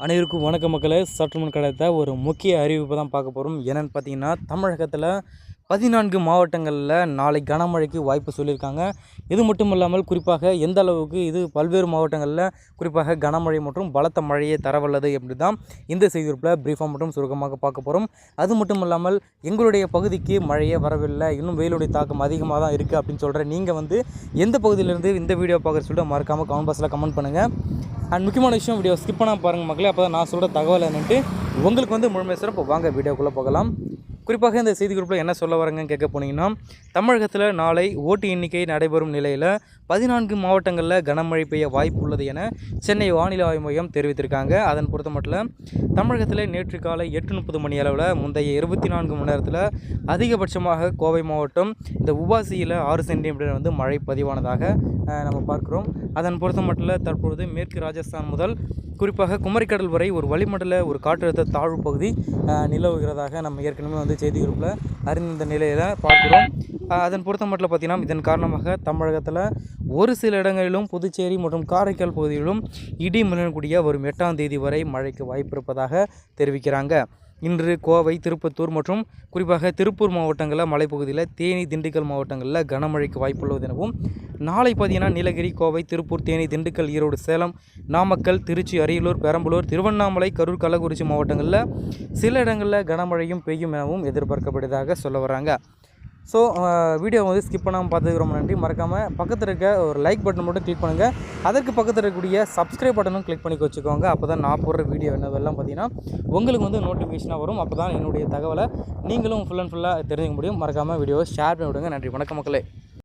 அனைவருக்கும் வணக்க மக்களே. சற்று முன் கிடைத்த ஒரு முக்கிய அறிவிப்பு தான் பார்க்க போகிறோம். என்னென்னு பார்த்தீங்கன்னா, தமிழகத்தில் 14 மாவட்டங்களில் நாளை கனமழைக்கு வாய்ப்பு சொல்லியிருக்காங்க. இது மட்டும் இல்லாமல் குறிப்பாக எந்த அளவுக்கு இது பல்வேறு மாவட்டங்களில் குறிப்பாக கனமழை மற்றும் பலத்த மழையை தரவல்லது எப்படி தான் இந்த செய்திருப்பில் பிரீஃபாக மற்றும் சுருக்கமாக பார்க்க போகிறோம். அது மட்டும் இல்லாமல் எங்களுடைய பகுதிக்கு மழையே வரவில்லை, இன்னும் வெயிலுடைய தாக்கம் அதிகமாக தான் இருக்குது அப்படின்னு சொல்கிற நீங்கள் எந்த பகுதியிலேருந்து இந்த வீடியோ பார்க்குற சொல்லிட்டு மறக்காமல் கமெண்ட் பாக்ஸில் கமெண்ட் பண்ணுங்கள். அண்ட் முக்கியமான விஷயம், வீடியோ ஸ்கிப் பண்ணால் பாருங்கள் மக்களே. அப்போ தான் நான் சொல்கிற தகவல் என்னன்ட்டு உங்களுக்கு முழுமையாக சொல்கிறேன். இப்போ வாங்க வீடியோக்குள்ளே போகலாம். குறிப்பாக இந்த செய்தி குறிப்பில் என்ன சொல்ல வரங்கன்னு கேட்க போனீங்கன்னா, தமிழகத்தில் நாளை ஓட்டு எண்ணிக்கை நடைபெறும் நிலையில் 14 மாவட்டங்களில் கனமழை பெய்ய வாய்ப்பு உள்ளது என சென்னை வானிலை ஆய்வு மையம் தெரிவித்திருக்காங்க. அதன் பொறுத்த மட்டும் தமிழகத்தில் நேற்று காலை 8:30 மணி அளவில் முந்தைய 24 மணி நேரத்தில் அதிகபட்சமாக கோவை மாவட்டம் இந்த உபாசியில் 6 சென்டிமீட்டர் மழை பதிவானதாக நம்ம பார்க்குறோம். அதன் பொறுத்த மட்டும் தற்பொழுது மேற்கு ராஜஸ்தான் முதல் குறிப்பாக குமரிக்கடல் வரை ஒரு வளிமண்டல ஒரு காற்றழுத்த தாழ்வு பகுதி நிலவுகிறதாக நம்ம ஏற்கனவே செய்தி குறிப்பில் அறிந்த நிலையில் பார்க்குறோம். அதன் பொறுத்த மட்டும் பார்த்திங்கன்னா, இதன் காரணமாக தமிழகத்தில் ஒரு சில இடங்களிலும் புதுச்சேரி மற்றும் காரைக்கால் பகுதிகளிலும் இடி மின்னக்கூடிய வரும் 8ஆம் தேதி வரை மழைக்கு வாய்ப்பு இருப்பதாக தெரிவிக்கிறாங்க. இன்று கோவை, திருப்பத்தூர் மற்றும் குறிப்பாக திருப்பூர் மாவட்டங்களில் மலைப்பகுதியில், தேனி, திண்டுக்கல் மாவட்டங்களில் கனமழைக்கு வாய்ப்புள்ளது எனவும், நாளை பார்த்தீங்கன்னா நீலகிரி, கோவை, திருப்பூர், தேனி, திண்டுக்கல், ஈரோடு, சேலம், நாமக்கல், திருச்சி, அரியலூர், பெரம்பலூர், திருவண்ணாமலை, கரூர், கள்ளக்குறிச்சி மாவட்டங்களில் சில இடங்களில் கனமழையும் பெய்யும் எனவும் எதிர்பார்க்கப்படுவதாக சொல்ல வராங்க. ஸோ வீடியோ ஸ்கிப் பண்ணாமல் பார்த்ததுக்கு ரொம்ப நன்றி. மறக்காமல் பக்கத்தில் இருக்க ஒரு லைக் பட்டன் மட்டும் கிளிக் பண்ணுங்கள். அதற்கு பக்கத்தில் இருக்கக்கூடிய சப்ஸ்கிரைப் பட்டனும் கிளிக் பண்ணி வச்சுக்கோங்க. அப்போ தான் நான் போடுற வீடியோ என்னவெல்லாம் பார்த்தீங்கன்னா உங்களுக்கு நோட்டிஃபிகேஷனாக வரும். அப்போ தான் என்னுடைய தகவலை நீங்களும் ஃபுல்லாக தெரிஞ்சுக்க முடியும். மறக்காமல் வீடியோவை ஷேர் பண்ணி விடுங்க. நன்றி. வணக்கம் மக்களே.